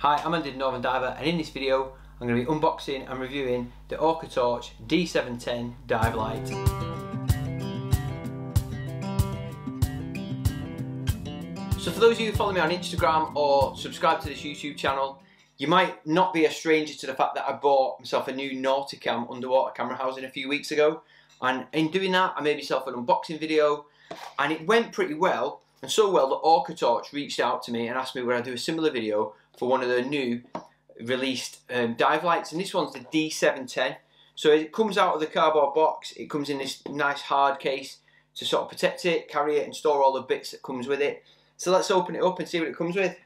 Hi, I'm Untitled Northern Diver, and in this video I'm going to be unboxing and reviewing the Orcatorch D710 dive light. So for those of you who follow me on Instagram or subscribe to this YouTube channel, you might not be a stranger to the fact that I bought myself a new Nauticam underwater camera housing a few weeks ago, and in doing that I made myself an unboxing video and it went pretty well, and so well that Orcatorch reached out to me and asked me would I do a similar video for one of the new released dive lights, and this one's the D710. So it comes out of the cardboard box, it comes in this nice hard case to sort of protect it, carry it and store all the bits that comes with it. So let's open it up and see what it comes with.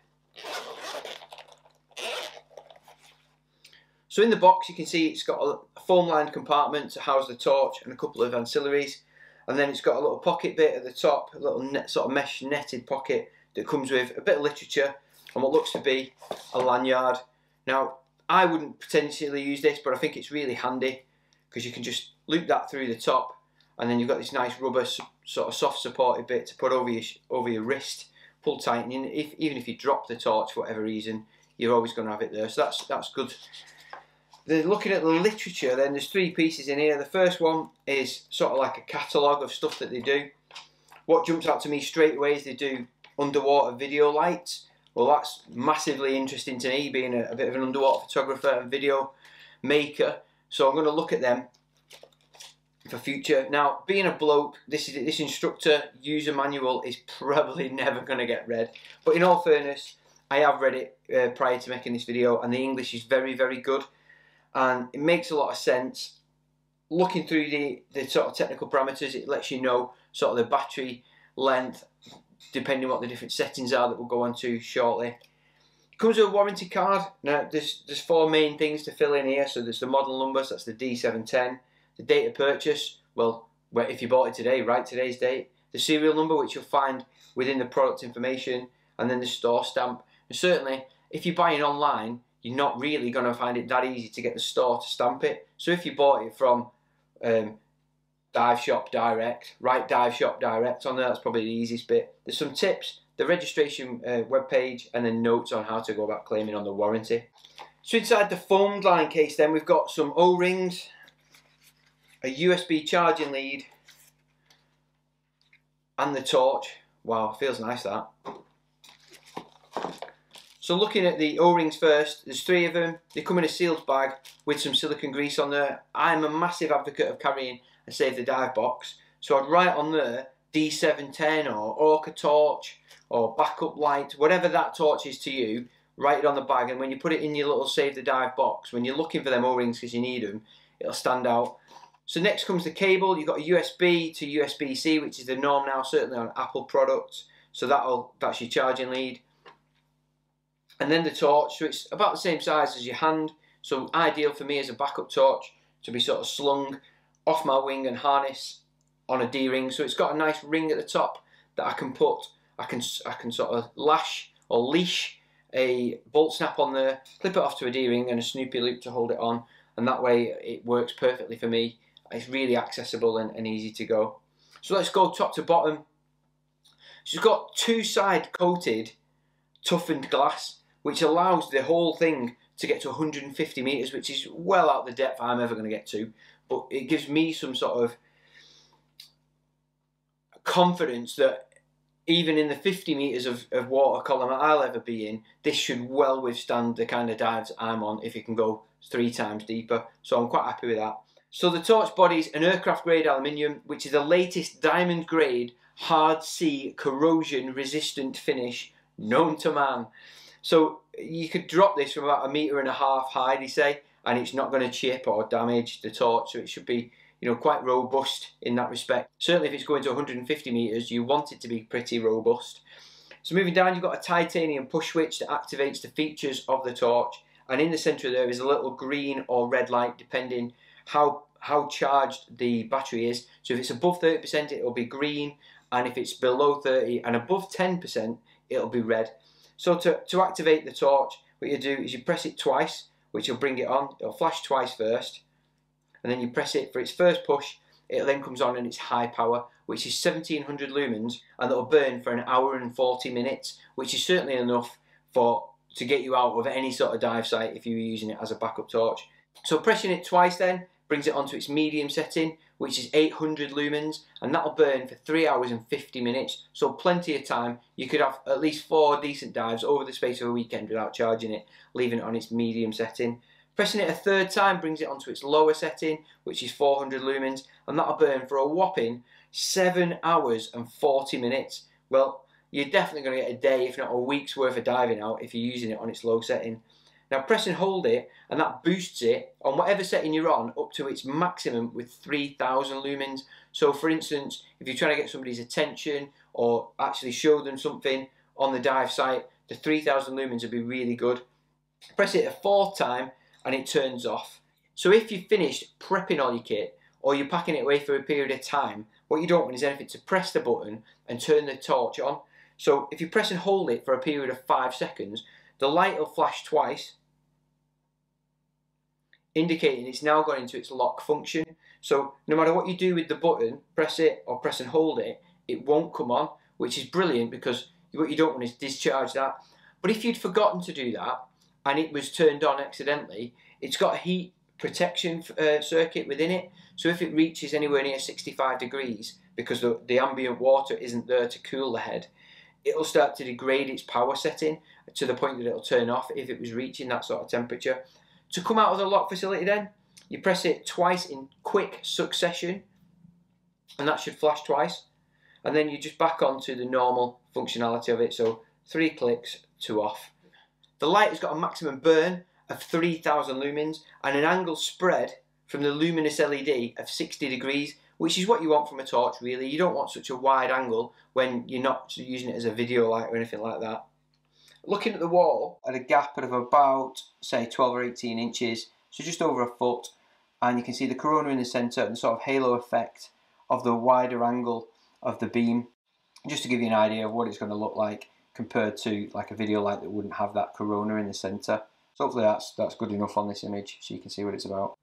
So in the box you can see it's got a foam lined compartment to house the torch and a couple of ancillaries, and then it's got a little pocket bit at the top, a little sort of mesh netted pocket that comes with a bit of literature and what looks to be a lanyard. Now I wouldn't potentially use this, but I think it's really handy because you can just loop that through the top, and then you've got this nice rubber sort of soft supported bit to put over your wrist, pull tight, and even if you drop the torch for whatever reason, you're always going to have it there, so that's good. Looking at the literature, then there's three pieces in here. The first one is sort of like a catalogue of stuff that they do. What jumps out to me straight away is they do underwater video lights. Well, that's massively interesting to me, being a bit of an underwater photographer and video maker. So I'm going to look at them for future. Now, being a bloke, this Instructor user manual is probably never going to get read. But in all fairness, I have read it prior to making this video, and the English is very, very good. And it makes a lot of sense. Looking through the sort of technical parameters, it lets you know sort of the battery length, depending on what the different settings are that we'll go on to shortly. It comes with a warranty card. Now there's four main things to fill in here. So there's the model numbers, that's the D710, the date of purchase, well, if you bought it today, write today's date, the serial number, which you'll find within the product information, and then the store stamp. And certainly if you're buying online, you're not really going to find it that easy to get the store to stamp it. So if you bought it from Dive Shop Direct, write Dive Shop Direct on there, that's probably the easiest bit. There's some tips, the registration webpage, and then notes on how to go about claiming on the warranty. So inside the foamed line case then we've got some O-rings, a USB charging lead, and the torch. Wow, feels nice that. So looking at the O-rings first, there's three of them. They come in a sealed bag with some silicone grease on there. I'm a massive advocate of carrying a Save the Dive box, so I'd write on there D710 or Orcatorch or backup light, whatever that torch is to you, write it on the bag, and when you put it in your little Save the Dive box, when you're looking for them O-rings because you need them, it'll stand out. So next comes the cable. You've got a USB to USB-C, which is the norm now, certainly on Apple products, so that's your charging lead. And then the torch, so it's about the same size as your hand, so ideal for me as a backup torch to be sort of slung off my wing and harness on a D-ring. So it's got a nice ring at the top that I can sort of lash or leash a bolt snap on there, clip it off to a D-ring and a Snoopy loop to hold it on, and that way it works perfectly for me. It's really accessible and easy to go. So let's go top to bottom. So it's got two-side coated toughened glass, which allows the whole thing to get to 150 meters, which is well out the depth I'm ever going to get to, but it gives me some sort of confidence that even in the 50 meters of water column I'll ever be in, this should well withstand the kind of dives I'm on if it can go 3 times deeper, so I'm quite happy with that. So the torch body is an aircraft grade aluminium, which is the latest diamond grade hard sea corrosion resistant finish known to man. So you could drop this from about 1.5 meters high, they say, and it's not going to chip or damage the torch, so it should be, you know, quite robust in that respect. Certainly if it's going to 150 meters, you want it to be pretty robust. So moving down, you've got a titanium push switch that activates the features of the torch, and in the centre there is a little green or red light depending how charged the battery is. So if it's above 30% it'll be green, and if it's below 30 and above 10% it'll be red. So to activate the torch, what you do is you press it twice, which will bring it on. It'll flash twice first, and then you press it for its first push. It then comes on and it's high power, which is 1700 lumens, and it'll burn for 1 hour and 40 minutes, which is certainly enough for to get you out of any sort of dive site if you were using it as a backup torch. So pressing it twice then brings it onto its medium setting, which is 800 lumens, and that'll burn for 3 hours and 50 minutes, so plenty of time. You could have at least 4 decent dives over the space of a weekend without charging it, leaving it on its medium setting. Pressing it a third time brings it onto its lower setting, which is 400 lumens, and that'll burn for a whopping 7 hours and 40 minutes. Well, you're definitely going to get a day, if not a week's worth of diving out if you're using it on its low setting. Now press and hold it, and that boosts it on whatever setting you're on up to its maximum with 3000 lumens. So for instance, if you're trying to get somebody's attention or actually show them something on the dive site, the 3000 lumens would be really good. Press it a fourth time and it turns off. So if you've finished prepping all your kit or you're packing it away for a period of time, what you don't want is anything to press the button and turn the torch on. So if you press and hold it for a period of 5 seconds, the light will flash twice, indicating it's now gone into its lock function. So no matter what you do with the button, press it or press and hold it, it won't come on, which is brilliant because what you don't want is discharge that. But if you'd forgotten to do that and it was turned on accidentally, it's got a heat protection circuit within it. So if it reaches anywhere near 65 degrees, because the ambient water isn't there to cool the head, it'll start to degrade its power setting to the point that it'll turn off if it was reaching that sort of temperature. To come out of the lock facility then, you press it twice in quick succession, and that should flash twice, and then you just back onto the normal functionality of it, so 3 clicks to off. The light has got a maximum burn of 3000 lumens and an angle spread from the luminous LED of 60 degrees, which is what you want from a torch really. You don't want such a wide angle when you're not using it as a video light or anything like that. Looking at the wall at a gap of about, say, 12 or 18 inches, so just over a foot, and you can see the corona in the centre and the sort of halo effect of the wider angle of the beam, just to give you an idea of what it's going to look like compared to like a video light that wouldn't have that corona in the centre. So hopefully that's good enough on this image so you can see what it's about.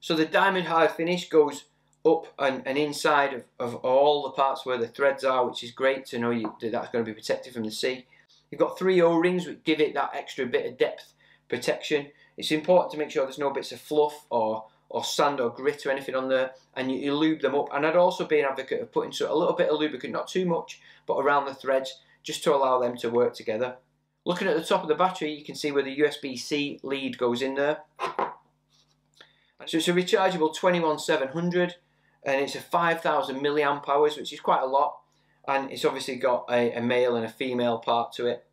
So the diamond hard finish goes up and inside of all the parts where the threads are, which is great to know that that's going to be protected from the sea. You've got 3 O-rings which give it that extra bit of depth protection. It's important to make sure there's no bits of fluff or sand or grit or anything on there, and you lube them up. And I'd also be an advocate of putting a little bit of lubricant, not too much, but around the threads, just to allow them to work together. Looking at the top of the battery, you can see where the USB-C lead goes in there. So it's a rechargeable 21700, and it's a 5000 milliamp hours, which is quite a lot. And it's obviously got a male and a female part to it.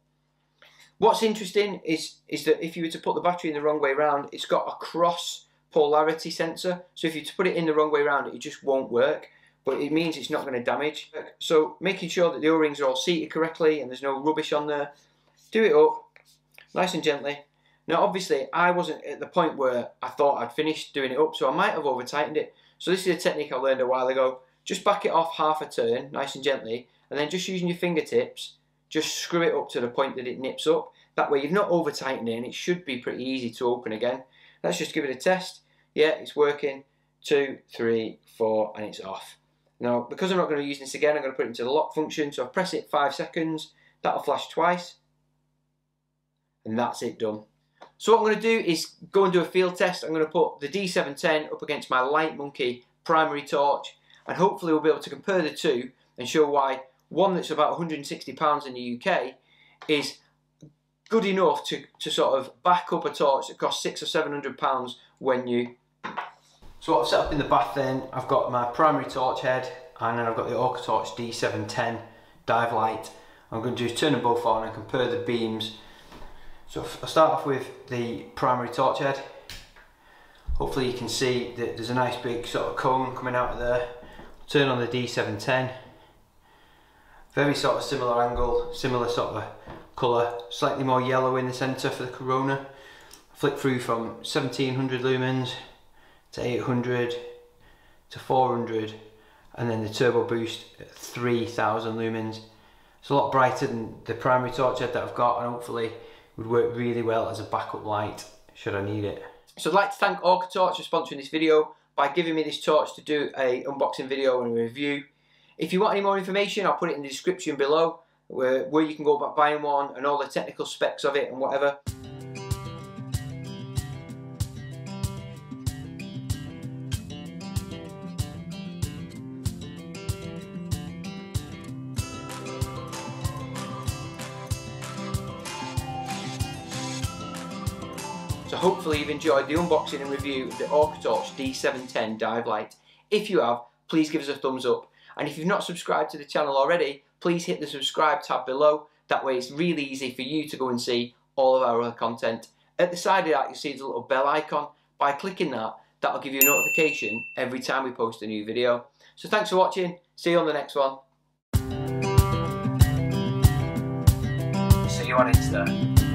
What's interesting is that if you were to put the battery in the wrong way around, it's got a cross polarity sensor. So if you put it in the wrong way around, it just won't work. But it means it's not going to damage. So making sure that the O-rings are all seated correctly and there's no rubbish on there. Do it up nice and gently. Now obviously I wasn't at the point where I thought I'd finished doing it up, so I might have over tightened it. So this is a technique I learned a while ago. Just back it off half a turn, nice and gently, and then just using your fingertips, just screw it up to the point that it nips up. That way you've not over tightened it and it should be pretty easy to open again. Let's just give it a test. Yeah, it's working. 2, 3, 4, and it's off. Now, because I'm not going to be using this again, I'm going to put it into the lock function. So I press it 5 seconds, that'll flash twice, and that's it done. So what I'm going to do is go and do a field test. I'm going to put the D710 up against my Light Monkey primary torch, and hopefully we'll be able to compare the two and show why one that's about £160 in the UK is good enough to sort of back up a torch that costs £600 or £700 when you... So what I've set up in the bath then, I've got my primary torch head, and then I've got the Orcatorch D710 dive light. I'm going to just turn them both on and compare the beams. So I'll start off with the primary torch head. Hopefully you can see that there's a nice big sort of cone coming out of there. Turn on the D710. Very sort of similar angle, similar sort of colour, slightly more yellow in the centre for the corona. Flick through from 1700 lumens to 800 to 400, and then the turbo boost at 3000 lumens. It's a lot brighter than the primary torch head that I've got, and hopefully would work really well as a backup light should I need it. So I'd like to thank Orcatorch for sponsoring this video by giving me this torch to do a unboxing video and a review. If you want any more information, I'll put it in the description below. where you can go about buying one and all the technical specs of it and whatever. So hopefully you've enjoyed the unboxing and review of the Orcatorch D710 dive light. If you have, please give us a thumbs up. And if you've not subscribed to the channel already, please hit the subscribe tab below. That way it's really easy for you to go and see all of our other content. At the side of that you'll see the little bell icon. By clicking that, that'll give you a notification every time we post a new video. So thanks for watching, see you on the next one. See you on Insta.